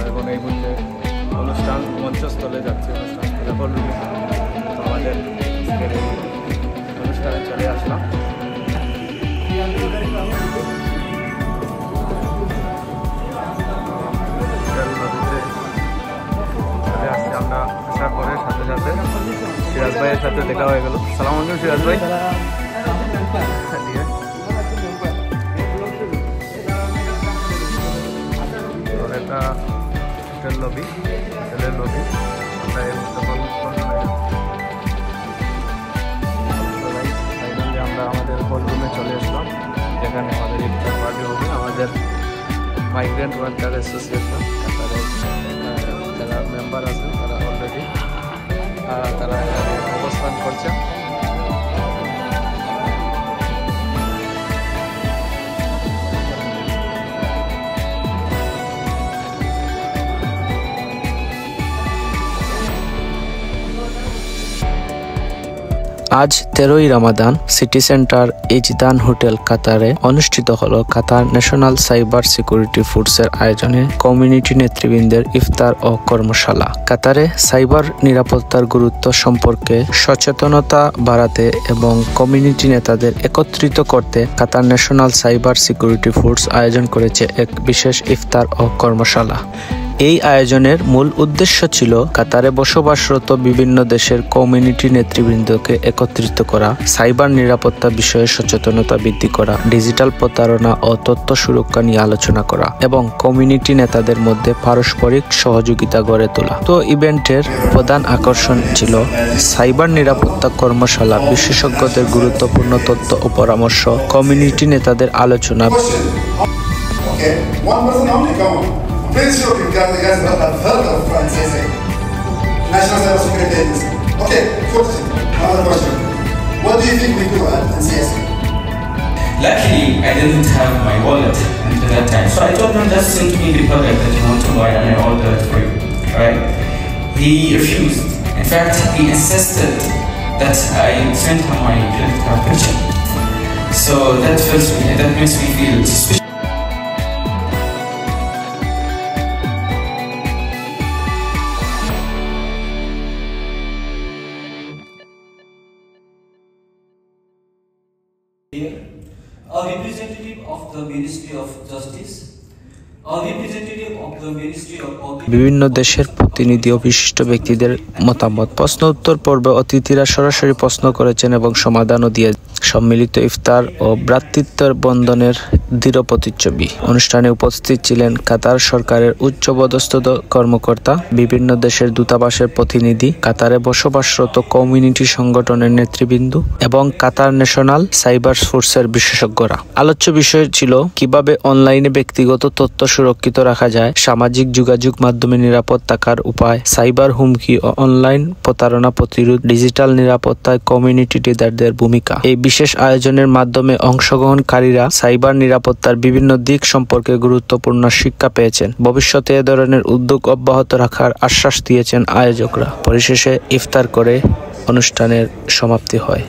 এখন এই মুহূর্তে অনুষ্ঠান মঞ্চস্থলে যাচ্ছে, অনুষ্ঠানস্থলে হলরুমে। তো আমাদের অনুষ্ঠানে চলে আসলাম। চলে আসছি আমরা আসার পরে সাথে সাথে সিরাজ ভাইয়ের সাথে দেখা হয়ে গেল। সালাম আলাইকুম সিরাজ ভাই। একটা হোটেল লবি, হোটেলের লবি আমরা আমরা আমাদের হল রুমে চলে আসলাম, যেখানে আমাদের ইফতার পার্টি হবে। আমাদের মাইগ্রেন্ট ওয়ার্কার অ্যাসোসিয়েশন যারা মেম্বার আছেন তারা অলরেডি তারা অবস্থান করছেন। আজ 13ই রমাদান সিটি সেন্টার ইজদান হোটেল কাতারে অনুষ্ঠিত হলো কাতার ন্যাশনাল সাইবার সিকিউরিটি ফোর্সের আয়োজনে কমিউনিটি নেতৃবৃন্দের ইফতার ও কর্মশালা। কাতারে সাইবার নিরাপত্তার গুরুত্ব সম্পর্কে সচেতনতা বাড়াতে এবং কমিউনিটি নেতাদের একত্রিত করতে কাতার ন্যাশনাল সাইবার সিকিউরিটি ফোর্স আয়োজন করেছে এক বিশেষ ইফতার ও কর্মশালা। এই আয়োজনের মূল উদ্দেশ্য ছিল কাতারে বসবাসরত বিভিন্ন দেশের কমিউনিটি নেতৃবৃন্দকে একত্রিত করা, সাইবার নিরাপত্তা বিষয়ে সচেতনতা বৃদ্ধি করা, ডিজিটাল প্রতারণা ও তথ্য সুরক্ষা নিয়ে আলোচনা করা এবং কমিউনিটি নেতাদের মধ্যে পারস্পরিক সহযোগিতা গড়ে তোলা। তো ইভেন্টের প্রধান আকর্ষণ ছিল সাইবার নিরাপত্তা কর্মশালা, বিশেষজ্ঞদের গুরুত্বপূর্ণ তথ্য ও পরামর্শ, কমিউনিটি নেতাদের আলোচনা। Pretty sure you guys have heard of NCSA, National Cyber Security Agency. Okay, question. Another question. What do you think we do at NCSA? Luckily, I didn't have my wallet until that time, so I told him just send me the product that you want to buy and I order it for you. Right? He refused. In fact, he insisted that I send him my credit card picture. So that makes me feel suspicious. Here, a representative of the Ministry of Justice, a representative of the Ministry of Public. বিভিন্ন দেশের প্রতিনিধি ও বিশিষ্ট ব্যক্তিদের মতামত। প্রশ্ন উত্তর পর্বে অতিথিরা সরাসরি প্রশ্ন করেছেন এবং সমাধানও দিয়ে সম্মিলিত ইফতার ও ভ্রাতৃত্বের বন্ধনের দৃঢ় প্রতিচ্ছবি। অনুষ্ঠানে উপস্থিত ছিলেন কাতার সরকারের উচ্চপদস্থ কর্মকর্তা, বিভিন্ন দেশের দূতাবাসের প্রতিনিধি, কাতারে বসবাসরত কমিউনিটি সংগঠনের নেতৃবৃন্দ এবং কাতার ন্যাশনাল সাইবার ফোর্সের বিশেষজ্ঞরা। আলোচ্য বিষয় ছিল কিভাবে অনলাইনে ব্যক্তিগত তথ্য সুরক্ষিত রাখা যায়, সামাজিক যোগাযোগ মাধ্যমে নিরাপদ থাকার উপায়, সাইবার হুমকি ও অনলাইন প্রতারণা প্রতিরোধ, ডিজিটাল নিরাপত্তায় কমিউনিটি লিডারদের ভূমিকা। এই বিশেষ আয়োজনের মাধ্যমে অংশগ্রহণকারীরা সাইবার নিরাপত্তার বিভিন্ন দিক সম্পর্কে গুরুত্বপূর্ণ শিক্ষা পেয়েছেন। ভবিষ্যতে এ ধরনের উদ্যোগ অব্যাহত রাখার আশ্বাস দিয়েছেন আয়োজকরা। পরিশেষে ইফতার করে অনুষ্ঠানের সমাপ্তি হয়।